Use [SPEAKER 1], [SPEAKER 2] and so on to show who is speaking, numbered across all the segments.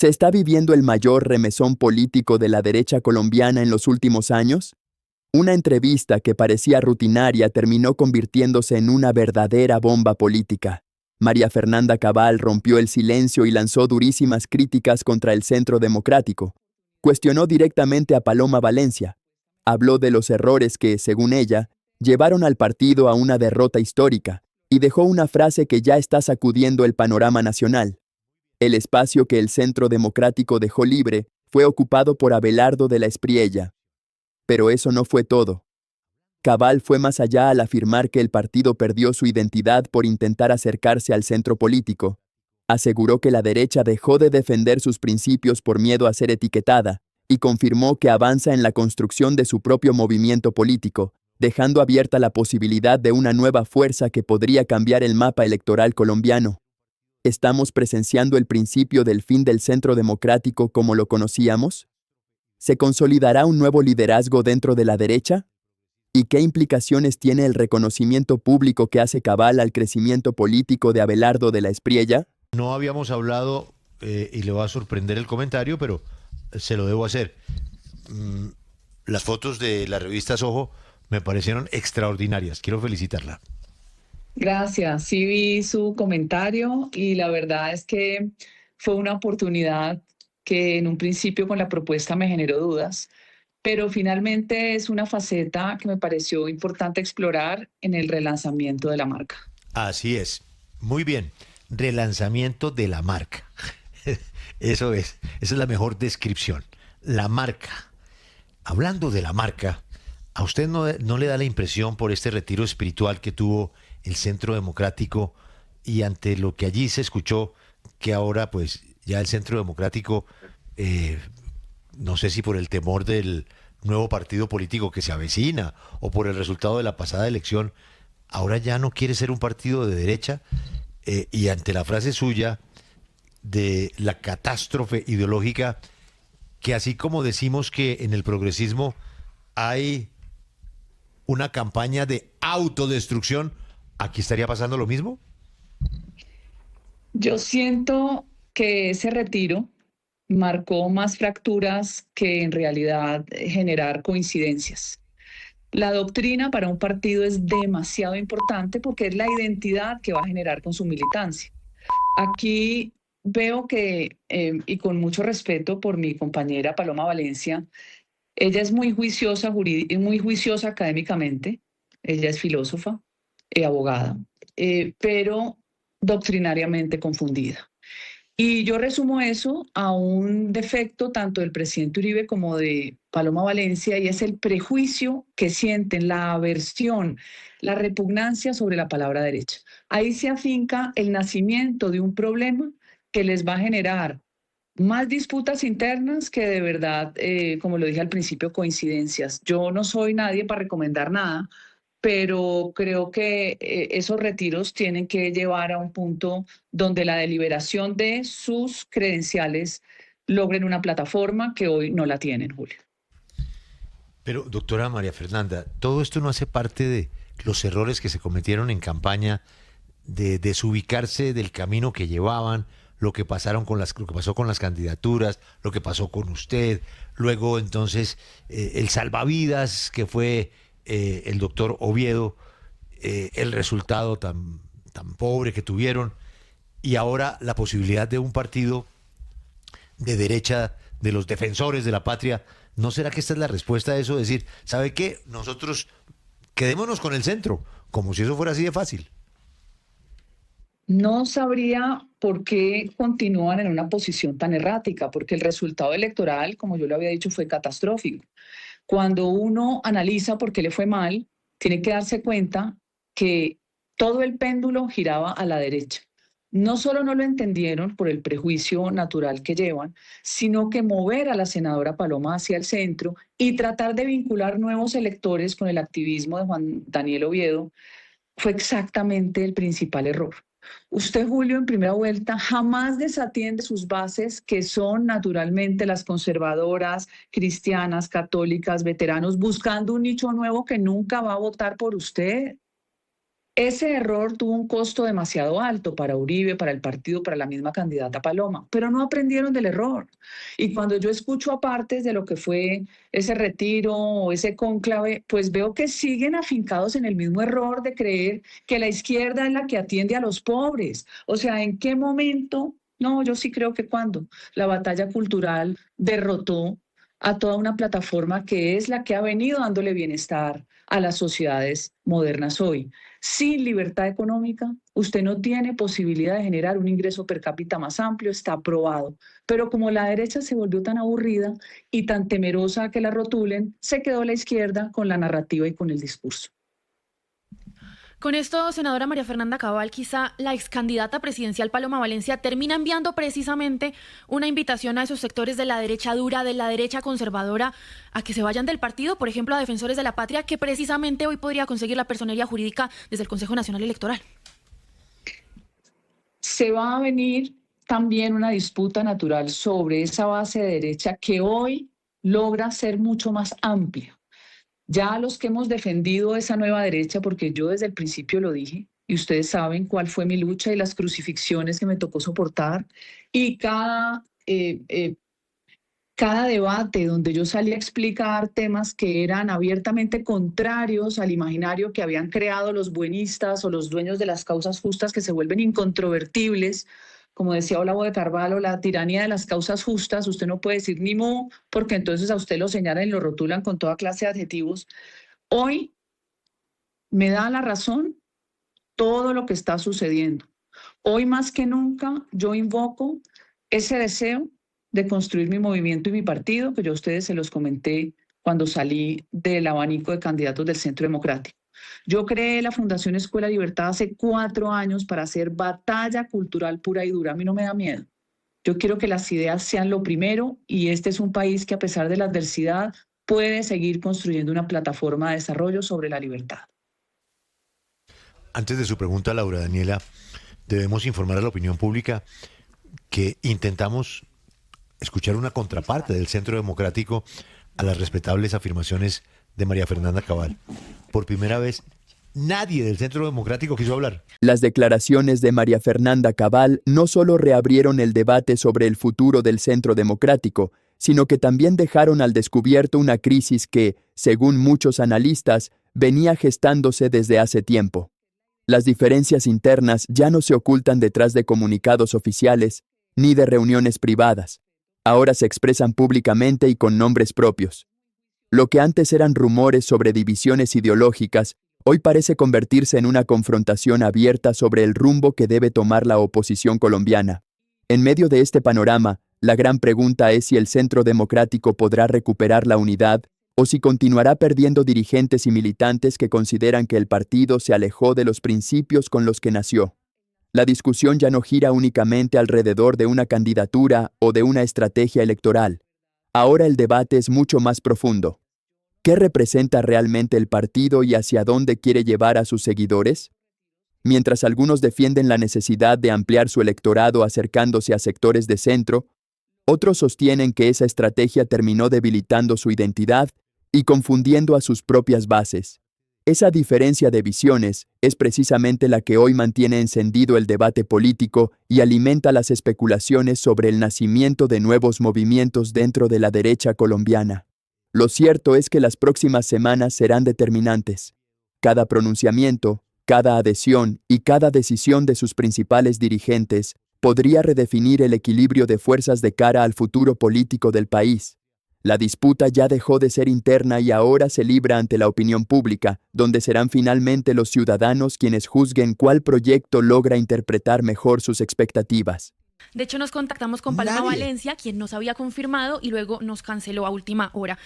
[SPEAKER 1] ¿Se está viviendo el mayor remesón político de la derecha colombiana en los últimos años? Una entrevista que parecía rutinaria terminó convirtiéndose en una verdadera bomba política. María Fernanda Cabal rompió el silencio y lanzó durísimas críticas contra el Centro Democrático. Cuestionó directamente a Paloma Valencia. Habló de los errores que, según ella, llevaron al partido a una derrota histórica, y dejó una frase que ya está sacudiendo el panorama nacional. El espacio que el Centro Democrático dejó libre fue ocupado por Abelardo de la Espriella. Pero eso no fue todo. Cabal fue más allá al afirmar que el partido perdió su identidad por intentar acercarse al centro político. Aseguró que la derecha dejó de defender sus principios por miedo a ser etiquetada, y confirmó que avanza en la construcción de su propio movimiento político, dejando abierta la posibilidad de una nueva fuerza que podría cambiar el mapa electoral colombiano. ¿Estamos presenciando el principio del fin del Centro Democrático como lo conocíamos? ¿Se consolidará un nuevo liderazgo dentro de la derecha? ¿Y qué implicaciones tiene el reconocimiento público que hace Cabal al crecimiento político de Abelardo de la Espriella?
[SPEAKER 2] No habíamos hablado, y le va a sorprender el comentario, pero se lo debo hacer. Las fotos de la revista Soho me parecieron extraordinarias. Quiero felicitarla.
[SPEAKER 3] Gracias, sí vi su comentario y la verdad es que fue una oportunidad que en un principio con la propuesta me generó dudas, pero finalmente es una faceta que me pareció importante explorar en el relanzamiento de la marca.
[SPEAKER 2] Así es. Muy bien. Relanzamiento de la marca. Eso es. Esa es la mejor descripción. La marca. Hablando de la marca, ¿a usted no le da la impresión por este retiro espiritual que tuvo el Centro Democrático y ante lo que allí se escuchó, que ahora pues ya el Centro Democrático, no sé si por el temor del nuevo partido político que se avecina o por el resultado de la pasada elección, ahora ya no quiere ser un partido de derecha, y ante la frase suya de la catástrofe ideológica, que así como decimos que en el progresismo hay una campaña de autodestrucción, ¿aquí estaría pasando lo mismo?
[SPEAKER 3] Yo siento que ese retiro marcó más fracturas que en realidad generar coincidencias. La doctrina para un partido es demasiado importante porque es la identidad que va a generar con su militancia. Aquí veo que, y con mucho respeto por mi compañera Paloma Valencia, ella es muy juiciosa, muy juiciosa académicamente, ella es filósofa, abogada, pero doctrinariamente confundida. Y yo resumo eso a un defecto tanto del presidente Uribe como de Paloma Valencia, y es el prejuicio que sienten, la aversión, la repugnancia sobre la palabra derecha. Ahí se afinca el nacimiento de un problema que les va a generar más disputas internas que de verdad, como lo dije al principio, coincidencias. Yo no soy nadie para recomendar nada, pero creo que esos retiros tienen que llevar a un punto donde la deliberación de sus credenciales logren una plataforma que hoy no la tienen, Julio.
[SPEAKER 2] Pero, doctora María Fernanda, ¿todo esto no hace parte de los errores que se cometieron en campaña, de desubicarse del camino que llevaban, lo que pasó con las candidaturas, lo que pasó con usted, luego entonces el salvavidas que fue el doctor Oviedo, el resultado tan pobre que tuvieron, y ahora la posibilidad de un partido de derecha, de los defensores de la patria? ¿No será que esta es la respuesta a eso? Decir, ¿sabe qué? Nosotros quedémonos con el centro, como si eso fuera así de fácil.
[SPEAKER 3] No sabría por qué continúan en una posición tan errática, porque el resultado electoral, como yo lo había dicho, fue catastrófico. Cuando uno analiza por qué le fue mal, tiene que darse cuenta que todo el péndulo giraba a la derecha. No solo no lo entendieron por el prejuicio natural que llevan, sino que mover a la senadora Paloma hacia el centro y tratar de vincular nuevos electores con el activismo de Juan Daniel Oviedo fue exactamente el principal error. Usted, Julio, en primera vuelta jamás desatiende sus bases, que son naturalmente las conservadoras, cristianas, católicas, veteranos, buscando un nicho nuevo que nunca va a votar por usted. Ese error tuvo un costo demasiado alto para Uribe, para el partido, para la misma candidata Paloma, pero no aprendieron del error. Y cuando yo escucho aparte de lo que fue ese retiro o ese cónclave, pues veo que siguen afincados en el mismo error de creer que la izquierda es la que atiende a los pobres. O sea, ¿en qué momento? No, yo sí creo que cuando la batalla cultural derrotó a toda una plataforma que es la que ha venido dándole bienestar a las sociedades modernas hoy. Sin libertad económica, usted no tiene posibilidad de generar un ingreso per cápita más amplio, está aprobado. Pero como la derecha se volvió tan aburrida y tan temerosa a que la rotulen, se quedó la izquierda con la narrativa y con el discurso.
[SPEAKER 4] Con esto, senadora María Fernanda Cabal, quizá la excandidata presidencial Paloma Valencia termina enviando precisamente una invitación a esos sectores de la derecha dura, de la derecha conservadora, a que se vayan del partido, por ejemplo, a Defensores de la Patria, que precisamente hoy podría conseguir la personería jurídica desde el Consejo Nacional Electoral.
[SPEAKER 3] Se va a venir también una disputa natural sobre esa base de derecha que hoy logra ser mucho más amplia. Ya los que hemos defendido esa nueva derecha, porque yo desde el principio lo dije, y ustedes saben cuál fue mi lucha y las crucifixiones que me tocó soportar, y cada debate donde yo salí a explicar temas que eran abiertamente contrarios al imaginario que habían creado los buenistas o los dueños de las causas justas que se vuelven incontrovertibles. Como decía Olavo de Carvalho, la tiranía de las causas justas, usted no puede decir ni mu, porque entonces a usted lo señalan y lo rotulan con toda clase de adjetivos. Hoy me da la razón todo lo que está sucediendo. Hoy más que nunca yo invoco ese deseo de construir mi movimiento y mi partido, que yo a ustedes se los comenté cuando salí del abanico de candidatos del Centro Democrático. Yo creé la Fundación Escuela Libertad hace 4 años para hacer batalla cultural pura y dura. A mí no me da miedo. Yo quiero que las ideas sean lo primero y este es un país que a pesar de la adversidad puede seguir construyendo una plataforma de desarrollo sobre la libertad.
[SPEAKER 2] Antes de su pregunta, Laura Daniela, debemos informar a la opinión pública que intentamos escuchar una contraparte del Centro Democrático a las respetables afirmaciones de María Fernanda Cabal. Por primera vez, nadie del Centro Democrático quiso hablar.
[SPEAKER 1] Las declaraciones de María Fernanda Cabal no solo reabrieron el debate sobre el futuro del Centro Democrático, sino que también dejaron al descubierto una crisis que, según muchos analistas, venía gestándose desde hace tiempo. Las diferencias internas ya no se ocultan detrás de comunicados oficiales ni de reuniones privadas. Ahora se expresan públicamente y con nombres propios. Lo que antes eran rumores sobre divisiones ideológicas, hoy parece convertirse en una confrontación abierta sobre el rumbo que debe tomar la oposición colombiana. En medio de este panorama, la gran pregunta es si el Centro Democrático podrá recuperar la unidad o si continuará perdiendo dirigentes y militantes que consideran que el partido se alejó de los principios con los que nació. La discusión ya no gira únicamente alrededor de una candidatura o de una estrategia electoral. Ahora el debate es mucho más profundo. ¿Qué representa realmente el partido y hacia dónde quiere llevar a sus seguidores? Mientras algunos defienden la necesidad de ampliar su electorado acercándose a sectores de centro, otros sostienen que esa estrategia terminó debilitando su identidad y confundiendo a sus propias bases. Esa diferencia de visiones es precisamente la que hoy mantiene encendido el debate político y alimenta las especulaciones sobre el nacimiento de nuevos movimientos dentro de la derecha colombiana. Lo cierto es que las próximas semanas serán determinantes. Cada pronunciamiento, cada adhesión y cada decisión de sus principales dirigentes podría redefinir el equilibrio de fuerzas de cara al futuro político del país. La disputa ya dejó de ser interna y ahora se libra ante la opinión pública, donde serán finalmente los ciudadanos quienes juzguen cuál proyecto logra interpretar mejor sus expectativas.
[SPEAKER 4] De hecho, nos contactamos con Paloma Valencia, quien nos había confirmado y luego nos canceló a última hora.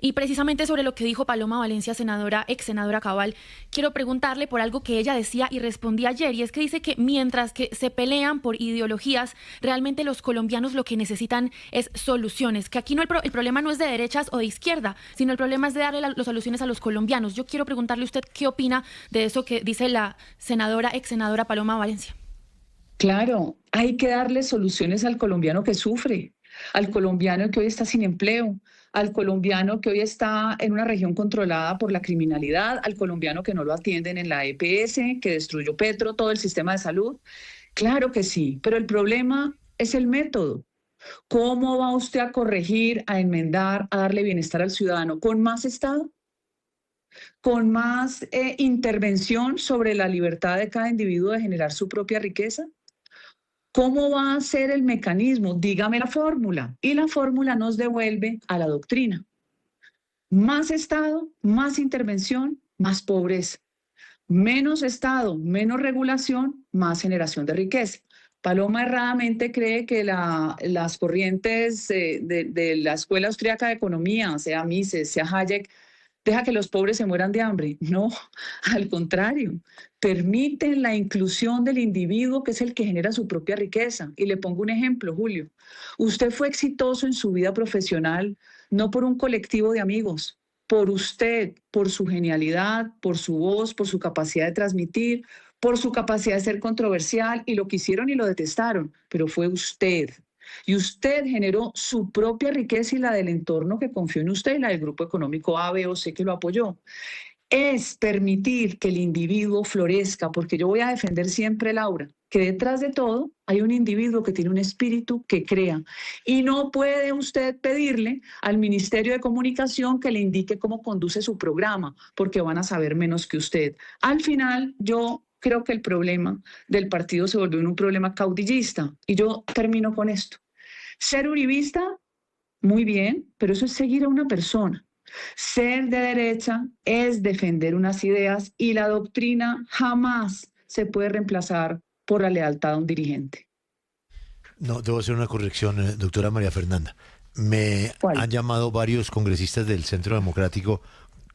[SPEAKER 4] Y precisamente sobre lo que dijo Paloma Valencia, ex senadora Cabal, quiero preguntarle por algo que ella decía y respondía ayer, y es que dice que mientras que se pelean por ideologías, realmente los colombianos lo que necesitan es soluciones, que aquí no el problema no es de derechas o de izquierda, sino el problema es de darle las soluciones a los colombianos. Yo quiero preguntarle a usted qué opina de eso que dice la ex senadora Paloma Valencia.
[SPEAKER 3] Claro, hay que darle soluciones al colombiano que sufre. al colombiano que hoy está sin empleo, al colombiano que hoy está en una región controlada por la criminalidad, al colombiano que no lo atienden en la EPS, que destruyó Petro, todo el sistema de salud. Claro que sí, pero el problema es el método. ¿Cómo va usted a corregir, a enmendar, a darle bienestar al ciudadano? ¿Con más Estado? ¿Con más intervención sobre la libertad de cada individuo de generar su propia riqueza? ¿Cómo va a ser el mecanismo? Dígame la fórmula. Y la fórmula nos devuelve a la doctrina. Más Estado, más intervención, más pobreza. Menos Estado, menos regulación, más generación de riqueza. Paloma erradamente cree que las corrientes de la Escuela Austríaca de Economía, sea Mises, sea Hayek, deja que los pobres se mueran de hambre. No, al contrario, permiten la inclusión del individuo, que es el que genera su propia riqueza. Y le pongo un ejemplo, Julio. Usted fue exitoso en su vida profesional, no por un colectivo de amigos, por usted, por su genialidad, por su voz, por su capacidad de transmitir, por su capacidad de ser controversial, y lo quisieron y lo detestaron, pero fue usted. Y usted generó su propia riqueza y la del entorno que confió en usted y la del grupo económico A, B o C que lo apoyó. Es permitir que el individuo florezca, porque yo voy a defender siempre, Laura, que detrás de todo hay un individuo que tiene un espíritu que crea. Y no puede usted pedirle al Ministerio de Comunicación que le indique cómo conduce su programa, porque van a saber menos que usted. Al final, yo creo que el problema del partido se volvió un problema caudillista. Y yo termino con esto. Ser uribista, muy bien, pero eso es seguir a una persona. Ser de derecha es defender unas ideas y la doctrina jamás se puede reemplazar por la lealtad a un dirigente.
[SPEAKER 2] No, debo hacer una corrección, doctora María Fernanda. Me
[SPEAKER 3] ¿Cuál?
[SPEAKER 2] han llamado varios congresistas del Centro Democrático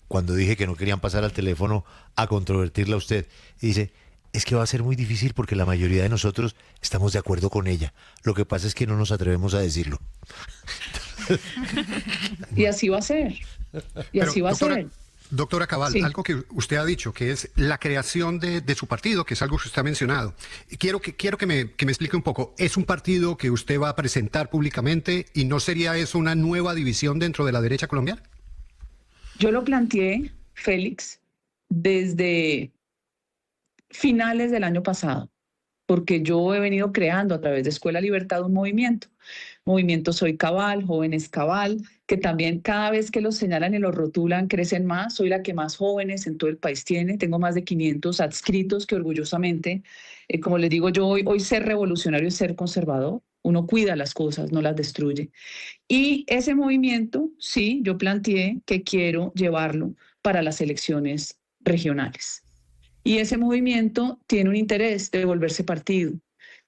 [SPEAKER 2] cuando dije que no querían pasar al teléfono a controvertirla a usted. Y dice, es que va a ser muy difícil porque la mayoría de nosotros estamos de acuerdo con ella. Lo que pasa es que no nos atrevemos a decirlo.
[SPEAKER 3] Y así va a ser. Y
[SPEAKER 5] Pero,
[SPEAKER 3] así va
[SPEAKER 5] doctora,
[SPEAKER 3] a ser.
[SPEAKER 5] Doctora Cabal,
[SPEAKER 3] Sí.
[SPEAKER 5] algo que usted ha dicho, que es la creación de su partido, que es algo que usted ha mencionado. Quiero que me explique un poco. ¿Es un partido que usted va a presentar públicamente y no sería eso una nueva división dentro de la derecha colombiana?
[SPEAKER 3] Yo lo planteé, Félix, desde finales del año pasado, porque yo he venido creando a través de Escuela Libertad un movimiento Soy Cabal, Jóvenes Cabal, que también cada vez que los señalan y los rotulan crecen más. Soy la que más jóvenes en todo el país tiene, tengo más de 500 adscritos que orgullosamente, como les digo yo, hoy ser revolucionario es ser conservador. Uno cuida las cosas, no las destruye. Y ese movimiento, sí, yo planteé que quiero llevarlo para las elecciones regionales. Y ese movimiento tiene un interés de volverse partido.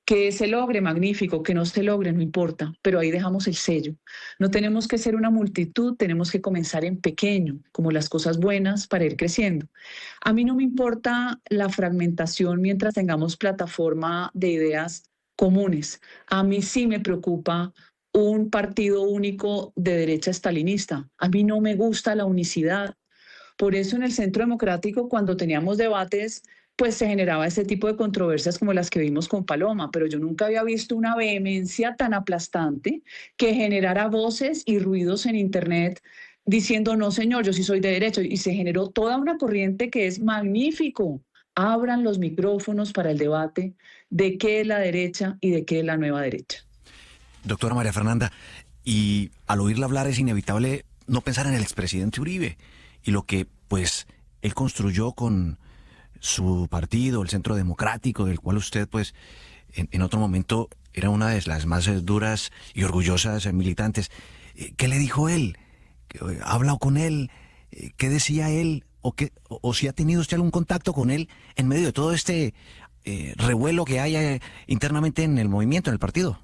[SPEAKER 3] Que se logre, magnífico, que no se logre, no importa, pero ahí dejamos el sello. No tenemos que ser una multitud, tenemos que comenzar en pequeño, como las cosas buenas, para ir creciendo. A mí no me importa la fragmentación mientras tengamos plataforma de ideas comunes. A mí sí me preocupa un partido único de derecha estalinista. A mí no me gusta la unicidad. Por eso en el Centro Democrático, cuando teníamos debates, pues se generaba ese tipo de controversias como las que vimos con Paloma, pero yo nunca había visto una vehemencia tan aplastante que generara voces y ruidos en Internet diciendo, no señor, yo sí soy de derecha, y se generó toda una corriente que es magnífico. Abran los micrófonos para el debate de qué es la derecha y de qué es la nueva derecha.
[SPEAKER 6] Doctora María Fernanda, y al oírla hablar es inevitable no pensar en el expresidente Uribe y lo que pues él construyó con su partido, el Centro Democrático, del cual usted pues en otro momento era una de las más duras y orgullosas militantes. ¿Qué le dijo él? ¿Ha hablado con él? ¿Qué decía él? ¿O si ha tenido usted algún contacto con él en medio de todo este revuelo que hay internamente en el movimiento, en el partido?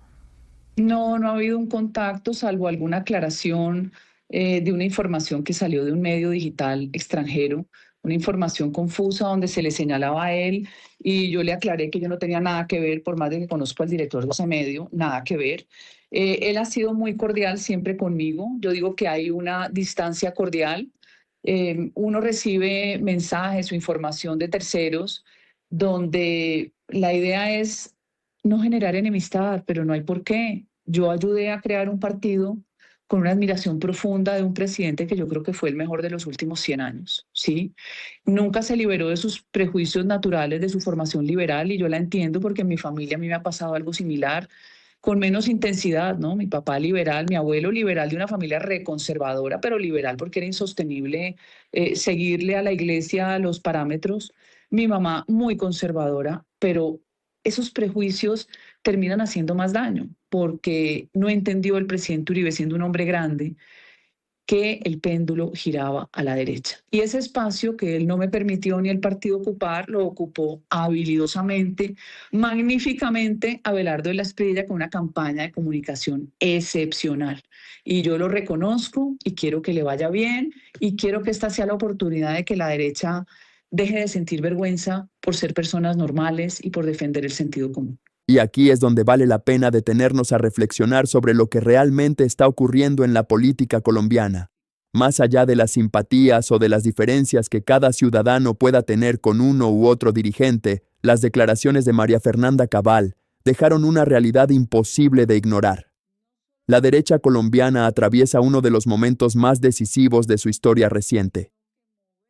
[SPEAKER 3] No, no ha habido un contacto, salvo alguna aclaración de una información que salió de un medio digital extranjero, una información confusa donde se le señalaba a él y yo le aclaré que yo no tenía nada que ver, por más de que conozco al director de ese medio, nada que ver. Él ha sido muy cordial siempre conmigo. Yo digo que hay una distancia cordial. Uno recibe mensajes o información de terceros donde la idea es no generar enemistad, pero no hay por qué. yo ayudé a crear un partido con una admiración profunda de un presidente que yo creo que fue el mejor de los últimos 100 años, ¿sí? Nunca se liberó de sus prejuicios naturales, de su formación liberal, y yo la entiendo porque en mi familia a mí me ha pasado algo similar, con menos intensidad, ¿no? Mi papá liberal, mi abuelo liberal de una familia reconservadora, pero liberal porque era insostenible seguirle a la iglesia los parámetros. Mi mamá muy conservadora, pero esos prejuicios terminan haciendo más daño porque no entendió el presidente Uribe, siendo un hombre grande, que el péndulo giraba a la derecha. Y ese espacio que él no me permitió ni el partido ocupar, lo ocupó habilidosamente, magníficamente, Abelardo de la Espriella, con una campaña de comunicación excepcional. Y yo lo reconozco y quiero que le vaya bien y quiero que esta sea la oportunidad de que la derecha deje de sentir vergüenza por ser personas normales y por defender el sentido común.
[SPEAKER 1] Y aquí es donde vale la pena detenernos a reflexionar sobre lo que realmente está ocurriendo en la política colombiana. Más allá de las simpatías o de las diferencias que cada ciudadano pueda tener con uno u otro dirigente, las declaraciones de María Fernanda Cabal dejaron una realidad imposible de ignorar. La derecha colombiana atraviesa uno de los momentos más decisivos de su historia reciente.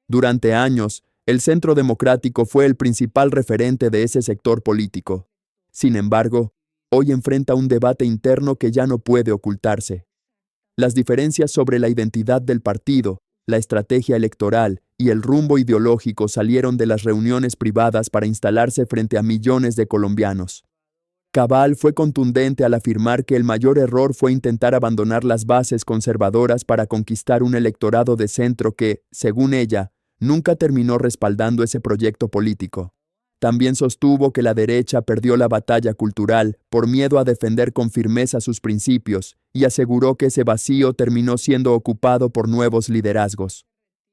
[SPEAKER 1] Durante años, el Centro Democrático fue el principal referente de ese sector político. Sin embargo, hoy enfrenta un debate interno que ya no puede ocultarse. Las diferencias sobre la identidad del partido, la estrategia electoral y el rumbo ideológico salieron de las reuniones privadas para instalarse frente a millones de colombianos. Cabal fue contundente al afirmar que el mayor error fue intentar abandonar las bases conservadoras para conquistar un electorado de centro que, según ella, nunca terminó respaldando ese proyecto político. También sostuvo que la derecha perdió la batalla cultural por miedo a defender con firmeza sus principios y aseguró que ese vacío terminó siendo ocupado por nuevos liderazgos.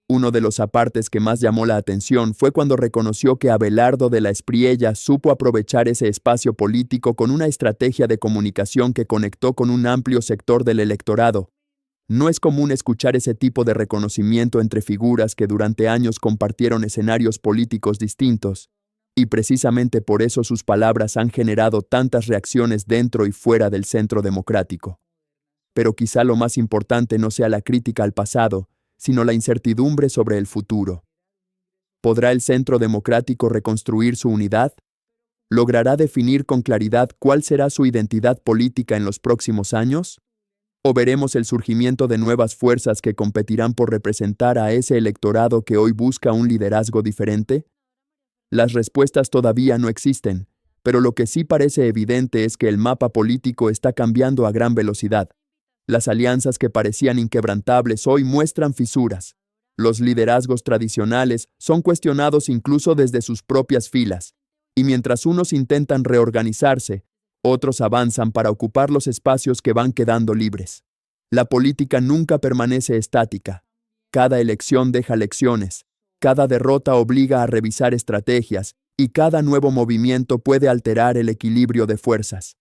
[SPEAKER 1] Uno de los apartes que más llamó la atención fue cuando reconoció que Abelardo de la Espriella supo aprovechar ese espacio político con una estrategia de comunicación que conectó con un amplio sector del electorado. No es común escuchar ese tipo de reconocimiento entre figuras que durante años compartieron escenarios políticos distintos. Y precisamente por eso sus palabras han generado tantas reacciones dentro y fuera del Centro Democrático. Pero quizá lo más importante no sea la crítica al pasado, sino la incertidumbre sobre el futuro. ¿Podrá el Centro Democrático reconstruir su unidad? ¿Logrará definir con claridad cuál será su identidad política en los próximos años? ¿O veremos el surgimiento de nuevas fuerzas que competirán por representar a ese electorado que hoy busca un liderazgo diferente? Las respuestas todavía no existen, pero lo que sí parece evidente es que el mapa político está cambiando a gran velocidad. Las alianzas que parecían inquebrantables hoy muestran fisuras. Los liderazgos tradicionales son cuestionados incluso desde sus propias filas, y mientras unos intentan reorganizarse, otros avanzan para ocupar los espacios que van quedando libres. La política nunca permanece estática. Cada elección deja lecciones. Cada derrota obliga a revisar estrategias y cada nuevo movimiento puede alterar el equilibrio de fuerzas.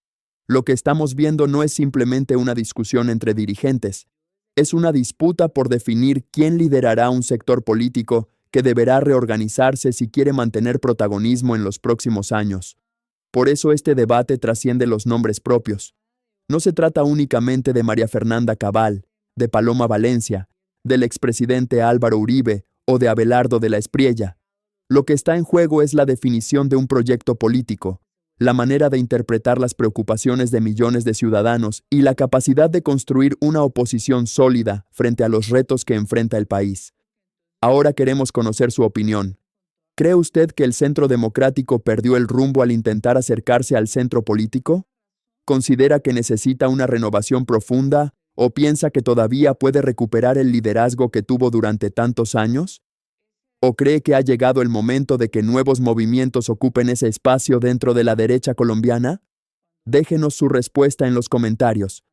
[SPEAKER 1] Lo que estamos viendo no es simplemente una discusión entre dirigentes, es una disputa por definir quién liderará un sector político que deberá reorganizarse si quiere mantener protagonismo en los próximos años. Por eso este debate trasciende los nombres propios. No se trata únicamente de María Fernanda Cabal, de Paloma Valencia, del expresidente Álvaro Uribe o de Abelardo de la Espriella. Lo que está en juego es la definición de un proyecto político, la manera de interpretar las preocupaciones de millones de ciudadanos y la capacidad de construir una oposición sólida frente a los retos que enfrenta el país. Ahora queremos conocer su opinión. ¿Cree usted que el Centro Democrático perdió el rumbo al intentar acercarse al centro político? ¿Considera que necesita una renovación profunda o piensa que todavía puede recuperar el liderazgo que tuvo durante tantos años? ¿O cree que ha llegado el momento de que nuevos movimientos ocupen ese espacio dentro de la derecha colombiana? Déjenos su respuesta en los comentarios.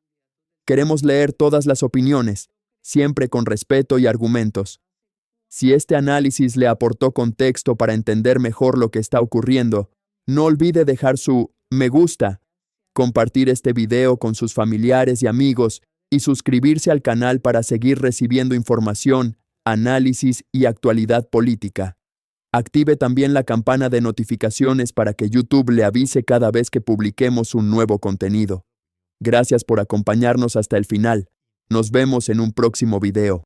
[SPEAKER 1] Queremos leer todas las opiniones, siempre con respeto y argumentos. Si este análisis le aportó contexto para entender mejor lo que está ocurriendo, no olvide dejar su me gusta, compartir este video con sus familiares y amigos y suscribirse al canal para seguir recibiendo información, análisis y actualidad política. Active también la campana de notificaciones para que YouTube le avise cada vez que publiquemos un nuevo contenido. Gracias por acompañarnos hasta el final. Nos vemos en un próximo video.